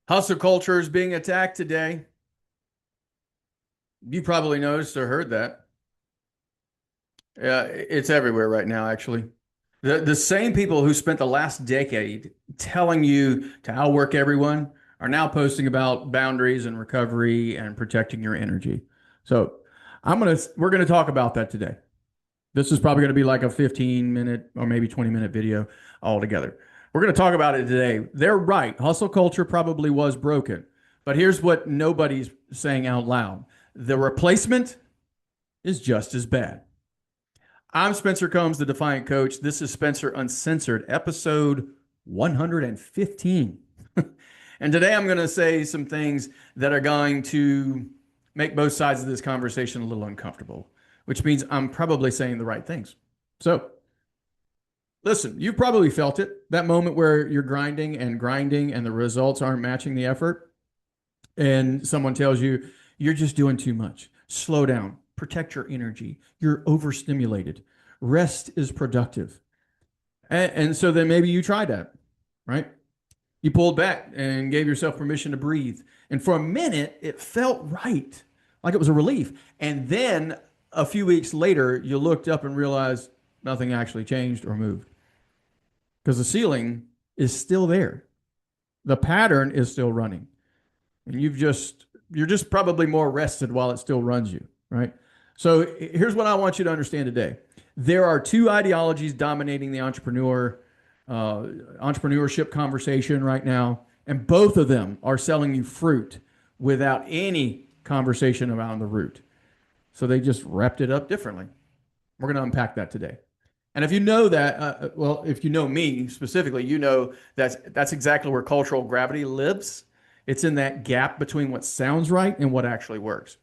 Hustle culture is being attacked today. You probably noticed or heard that. Yeah, it's everywhere right now, actually. The same people who spent the last decade telling you to outwork everyone are now posting about boundaries and recovery and protecting your energy. So we're gonna talk about that today. This is probably gonna be like a 15-minute or maybe 20-minute video altogether. We're gonna talk about it today. They're right. Hustle culture probably was broken. But here's what nobody's saying out loud. The replacement is just as bad. I'm Spencer Combs, the Defiant Coach. This is Spencer Uncensored, episode 115. And today I'm going to say some things that are going to make both sides of this conversation a little uncomfortable, which means I'm probably saying the right things. So, listen, you've probably felt it, that moment where you're grinding and the results aren't matching the effort. And someone tells you, you're just doing too much. Slow down, protect your energy. You're overstimulated. Rest is productive. And so then maybe you tried that, right? You pulled back and gave yourself permission to breathe. And for a minute, it felt right, like it was a relief. And then a few weeks later, you looked up and realized nothing actually changed or moved because the ceiling is still there. The pattern is still running. And you're just probably more rested while it still runs you, right? So here's what I want you to understand today. There are two ideologies dominating the entrepreneurship conversation right now, and both of them are selling you fruit without any conversation around the root. So they just wrapped it up differently. We're going to unpack that today. And if you know that, well, if you know me specifically, you know that's exactly where cultural gravity lives. It's in that gap between what sounds right and what actually works.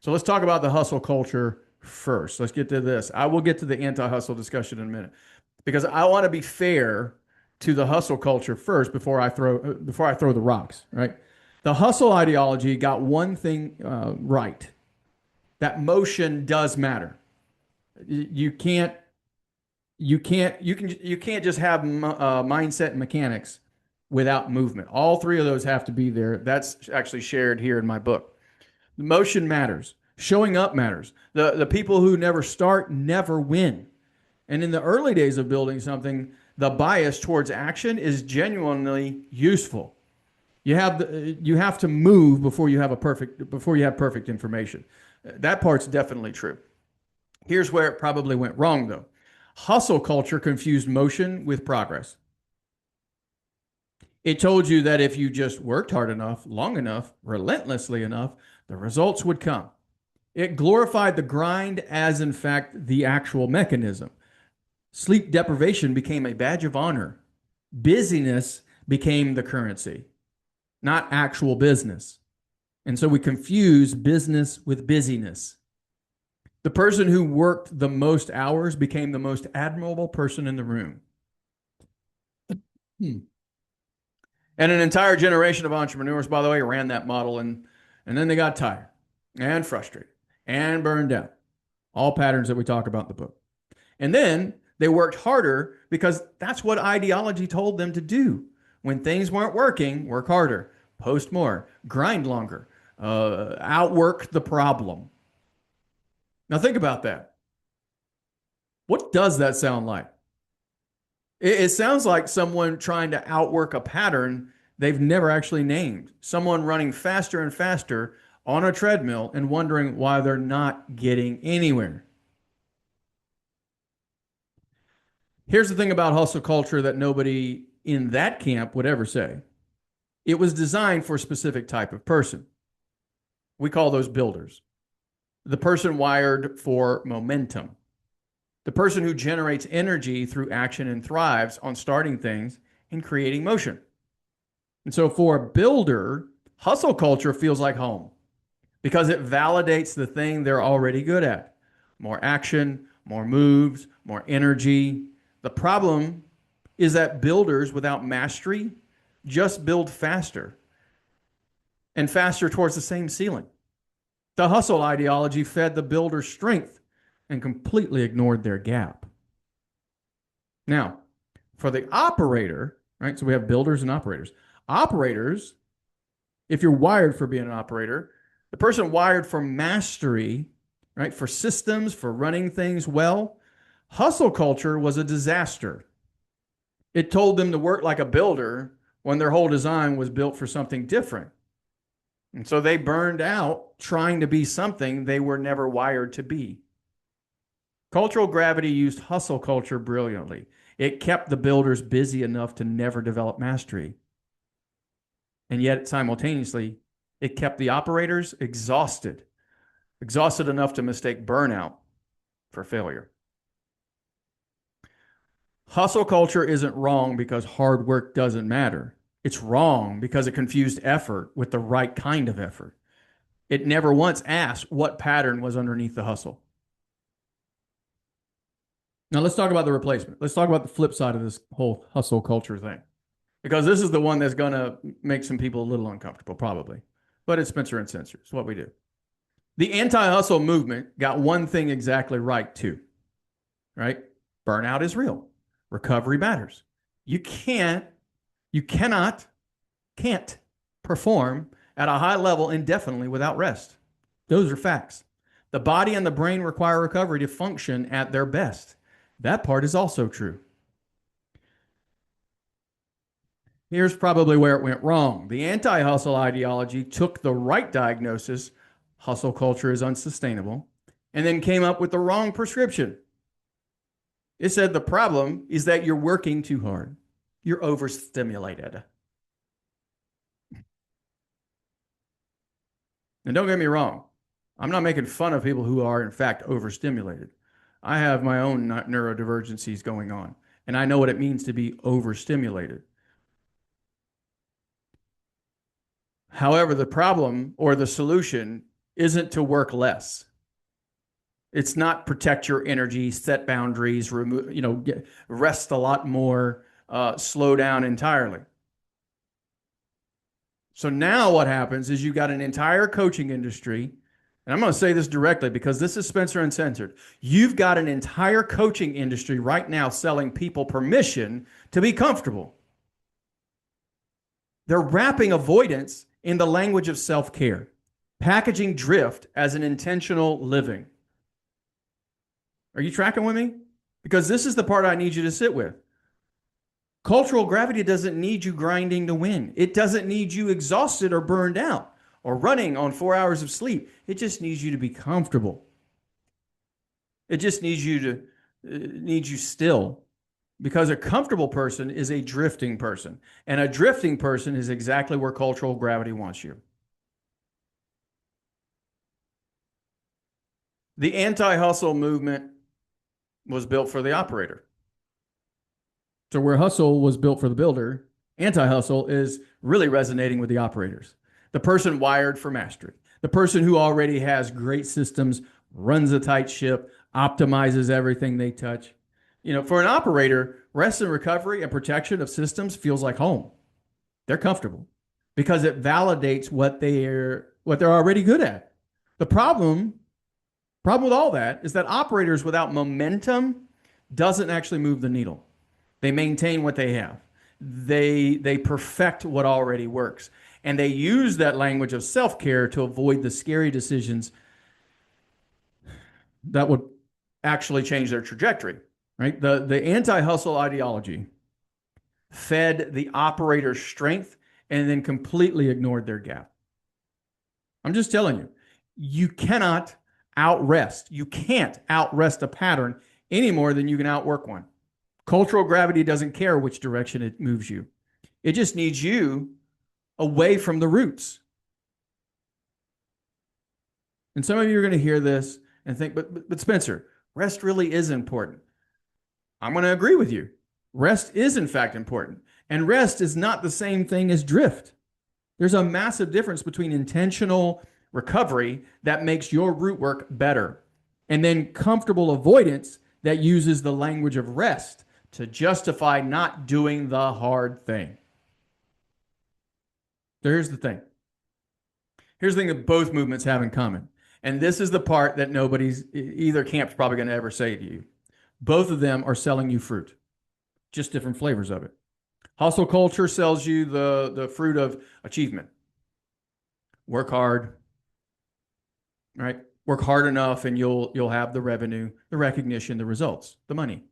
So let's talk about the hustle culture first. Let's get to this. I will get to the anti-hustle discussion in a minute because I want to be fair to the hustle culture first before I throw the rocks. Right? The hustle ideology got one thing right. That motion does matter. You can't you can't just have mindset and mechanics without movement. All three of those have to be there. That's actually shared here in my book. Motion matters. Showing up matters. The people who never start never win. And in the early days of building something, the bias towards action is genuinely useful. You have to move before you have perfect information. That part's definitely true. Here's where it probably went wrong though. Hustle culture confused motion with progress. It told you that if you just worked hard enough, long enough, relentlessly enough, the results would come. It glorified the grind as, in fact, the actual mechanism. Sleep deprivation became a badge of honor. Busyness became the currency, not actual business. And so we confuse business with busyness. The person who worked the most hours became the most admirable person in the room. Hmm. And an entire generation of entrepreneurs, by the way, ran that model and then they got tired and frustrated and burned out. All patterns that we talk about in the book. And then they worked harder because that's what ideology told them to do. When things weren't working, work harder, post more, grind longer, outwork the problem. Now think about that. What does that sound like? It sounds like someone trying to outwork a pattern they've never actually named. Someone running faster and faster on a treadmill and wondering why they're not getting anywhere. Here's the thing about hustle culture that nobody in that camp would ever say. It was designed for a specific type of person. We call those builders. The person wired for momentum. The person who generates energy through action and thrives on starting things and creating motion. And so for a builder, hustle culture feels like home because it validates the thing they're already good at. More action, more moves, more energy. The problem is that builders without mastery just build faster and faster towards the same ceiling. The hustle ideology fed the builder's strength and completely ignored their gap. Now, for the operator, right? So we have builders and operators. Operators If you're wired for being an operator, the person wired for mastery, right, for systems, for running things well, hustle culture was a disaster. It told them to work like a builder when their whole design was built for something different. And so they burned out trying to be something they were never wired to be. Cultural gravity used hustle culture brilliantly. It kept the builders busy enough to never develop mastery. And yet, simultaneously, it kept the operators exhausted enough to mistake burnout for failure. Hustle culture isn't wrong because hard work doesn't matter. It's wrong because it confused effort with the right kind of effort. It never once asked what pattern was underneath the hustle. Now let's talk about the replacement. Let's talk about the flip side of this whole hustle culture thing, because this is the one that's going to make some people a little uncomfortable, probably. But it's Spencer Uncensored. It's what we do. The anti-hustle movement got one thing exactly right, too. Right? Burnout is real. Recovery matters. You can't perform at a high level indefinitely without rest. Those are facts. The body and the brain require recovery to function at their best. That part is also true. Here's probably where it went wrong. The anti-hustle ideology took the right diagnosis, hustle culture is unsustainable, and then came up with the wrong prescription. It said the problem is that you're working too hard. You're overstimulated. And don't get me wrong, I'm not making fun of people who are, in fact, overstimulated. I have my own neurodivergencies going on, and I know what it means to be overstimulated. However, the problem or the solution isn't to work less. It's not protect your energy, set boundaries, remove, rest a lot more, slow down entirely. So now what happens is you got an entire coaching industry, and I'm going to say this directly because this is Spencer Uncensored. You've got an entire coaching industry right now selling people permission to be comfortable. They're wrapping avoidance in the language of self-care, packaging drift as an intentional living. Are you tracking with me? Because this is the part I need you to sit with. Cultural gravity doesn't need you grinding to win. It doesn't need you exhausted or burned out or running on 4 hours of sleep. It just needs you to be comfortable. It just needs you still. Because a comfortable person is a drifting person. And a drifting person is exactly where cultural gravity wants you. The anti-hustle movement was built for the operator. So where hustle was built for the builder, anti-hustle is really resonating with the operators. The person wired for mastery. The person who already has great systems, runs a tight ship, optimizes everything they touch. For an operator, rest and recovery and protection of systems feels like home. They're comfortable because it validates what they're already good at. The problem with all that is that operators without momentum doesn't actually move the needle. They maintain what they have. They perfect what already works. And they use that language of self-care to avoid the scary decisions that would actually change their trajectory. Right? The anti-hustle ideology fed the operator's strength and then completely ignored their gap. I'm just telling you, you cannot outrest. You can't outrest a pattern any more than you can outwork one. Cultural gravity doesn't care which direction it moves you. It just needs you away from the roots. And some of you are going to hear this and think, but Spencer, rest really is important. I'm going to agree with you. Rest is, in fact, important. And rest is not the same thing as drift. There's a massive difference between intentional recovery that makes your root work better and then comfortable avoidance that uses the language of rest to justify not doing the hard thing. So here's the thing. Here's the thing that both movements have in common. And this is the part that either camp's probably going to ever say to you. Both of them are selling you fruit, just different flavors of it. Hustle culture sells you the fruit of achievement. Work hard, right? Work hard enough and you'll have the revenue, the recognition, the results, the money,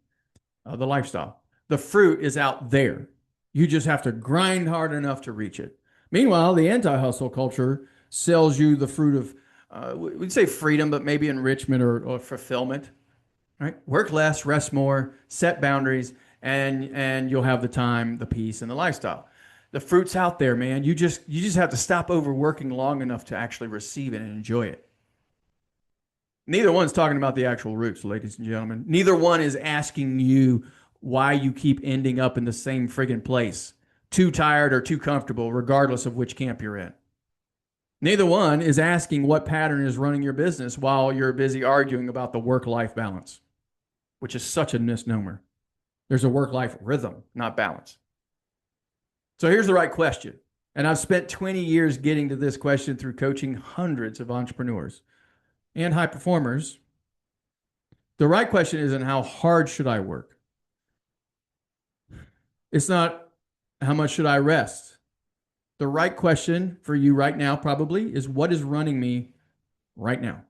the lifestyle. The fruit is out there. You just have to grind hard enough to reach it. Meanwhile, the anti-hustle culture sells you the fruit of, we'd say freedom, but maybe enrichment or fulfillment, right? Work less, rest more, set boundaries, and you'll have the time, the peace, and the lifestyle. The fruit's out there, man. You just have to stop overworking long enough to actually receive it and enjoy it. Neither one's talking about the actual roots, ladies and gentlemen. Neither one is asking you why you keep ending up in the same friggin' place, too tired or too comfortable, regardless of which camp you're in. Neither one is asking what pattern is running your business while you're busy arguing about the work-life balance, which is such a misnomer. There's a work-life rhythm, not balance. So here's the right question. And I've spent 20 years getting to this question through coaching hundreds of entrepreneurs and high performers. The right question isn't how hard should I work? It's not how much should I rest? The right question for you right now probably is what is running me right now?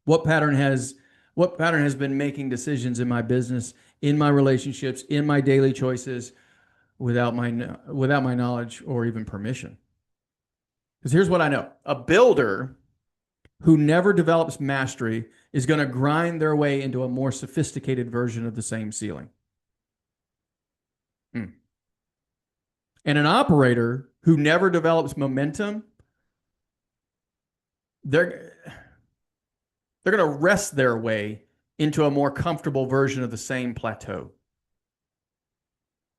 What pattern has been making decisions in my business, in my relationships, in my daily choices without my knowledge or even permission? Because here's what I know. A builder who never develops mastery is going to grind their way into a more sophisticated version of the same ceiling. And an operator who never develops momentum, they're going to rest their way into a more comfortable version of the same plateau.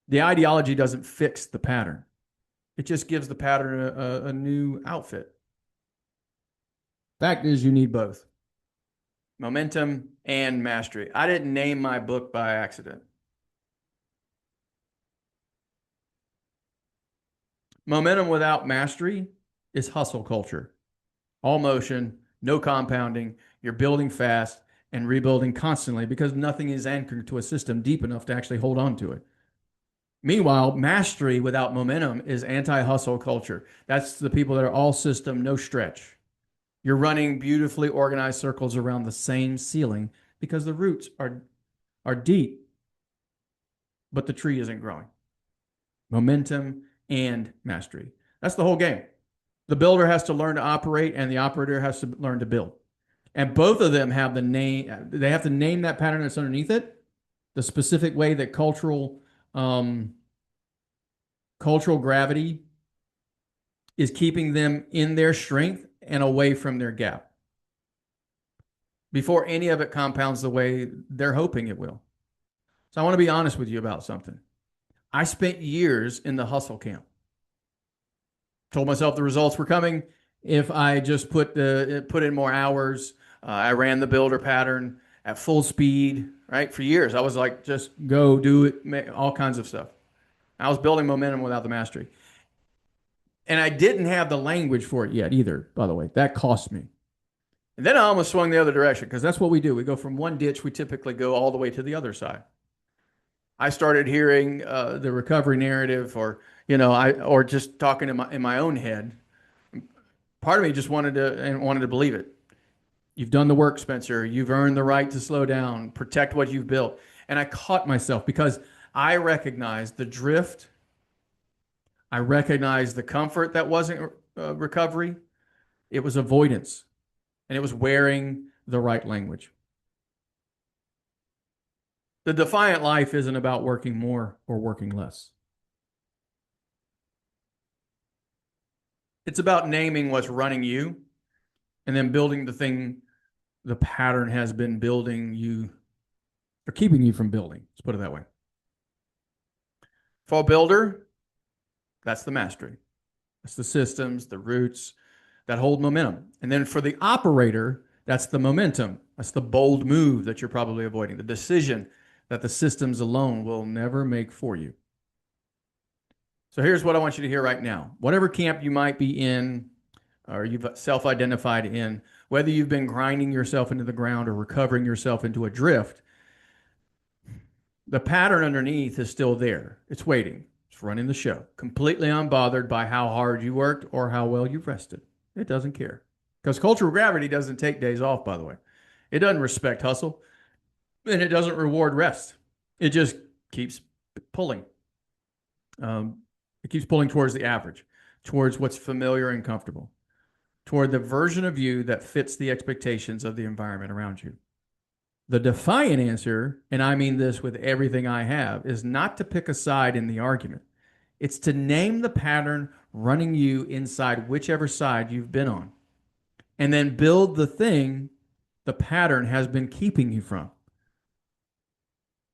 The ideology doesn't fix the pattern. It just gives the pattern a new outfit. Fact is, you need both momentum and mastery. I didn't name my book by accident. Momentum without mastery is hustle culture. All motion, no compounding. You're building fast and rebuilding constantly because nothing is anchored to a system deep enough to actually hold on to it. Meanwhile, mastery without momentum is anti-hustle culture. That's the people that are all system, no stretch. You're running beautifully organized circles around the same ceiling because the roots are deep, but the tree isn't growing. Momentum and mastery. That's the whole game. The builder has to learn to operate and the operator has to learn to build. And both of them have they have to name that pattern that's underneath it, the specific way that cultural gravity is keeping them in their strength and away from their gap before any of it compounds the way they're hoping it will. So I want to be honest with you about something. I spent years in the hustle camp. Told myself the results were coming if I just put in more hours. I ran the builder pattern at full speed, right? For years, I was like, just go do it, all kinds of stuff. I was building momentum without the mastery. And I didn't have the language for it yet either, by the way. That cost me. And then I almost swung the other direction because that's what we do. We go from one ditch, we typically go all the way to the other side. I started hearing the recovery narrative, or just talking in my own head. Part of me just wanted to believe it. You've done the work, Spencer. You've earned the right to slow down, protect what you've built. And I caught myself because I recognized the drift. I recognized the comfort that wasn't recovery. It was avoidance, and it was wearing the right language. The defiant life isn't about working more or working less. It's about naming what's running you and then building the thing the pattern has been building you or keeping you from building. Let's put it that way. For a builder, that's the mastery. That's the systems, the roots that hold momentum. And then for the operator, that's the momentum. That's the bold move that you're probably avoiding, the decision that the systems alone will never make for you. So here's what I want you to hear right now. Whatever camp you might be in or you've self-identified in, whether you've been grinding yourself into the ground or recovering yourself into a drift, the pattern underneath is still there. It's waiting. It's running the show, completely unbothered by how hard you worked or how well you've rested. It doesn't care. Because cultural gravity doesn't take days off, by the way. It doesn't respect hustle and it doesn't reward rest. It just keeps pulling. It keeps pulling towards the average, towards what's familiar and comfortable, toward the version of you that fits the expectations of the environment around you. The defiant answer, and I mean this with everything I have, is not to pick a side in the argument. It's to name the pattern running you inside whichever side you've been on, and then build the thing the pattern has been keeping you from.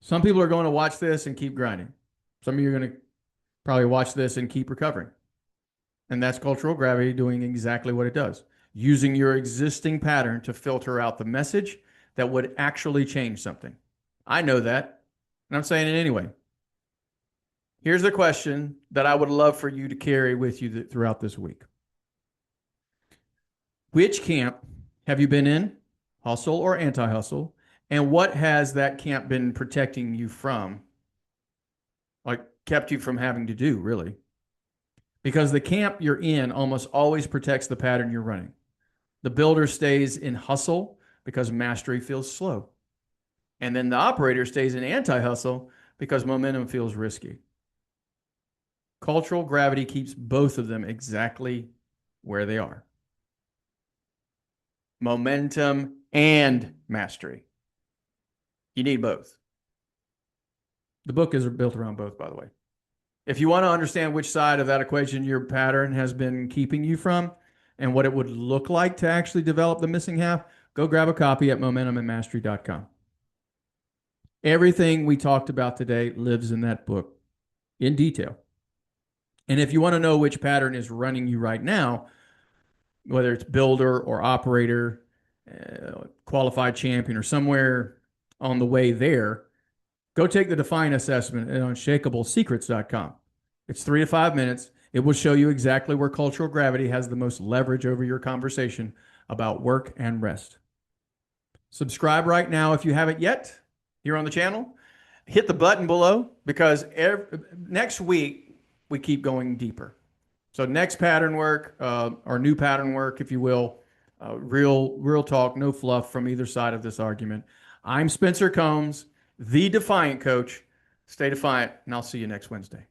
Some people are going to watch this and keep grinding. Some of you are going to probably watch this and keep recovering. And that's cultural gravity doing exactly what it does, using your existing pattern to filter out the message that would actually change something. I know that, and I'm saying it anyway. Here's the question that I would love for you to carry with you throughout this week. Which camp have you been in, hustle or anti-hustle, and what has that camp been protecting you from, like kept you from having to do, really? Because the camp you're in almost always protects the pattern you're running. The builder stays in hustle because mastery feels slow. And then the operator stays in anti-hustle because momentum feels risky. Cultural gravity keeps both of them exactly where they are. Momentum and mastery. You need both. The book is built around both, by the way. If you want to understand which side of that equation your pattern has been keeping you from and what it would look like to actually develop the missing half, go grab a copy at momentumandmastery.com. Everything we talked about today lives in that book in detail. And if you want to know which pattern is running you right now, whether it's builder or operator, qualified champion, or somewhere on the way there, go take the Defiant Assessment at unshakablesecrets.com. It's 3 to 5 minutes. It will show you exactly where cultural gravity has the most leverage over your conversation about work and rest. Subscribe right now if you haven't yet here on the channel. Hit the button below because next week we keep going deeper. So next pattern work, or new pattern work, if you will, real talk, no fluff from either side of this argument. I'm Spencer Combs, the Defiant Coach. Stay defiant, and I'll see you next Wednesday.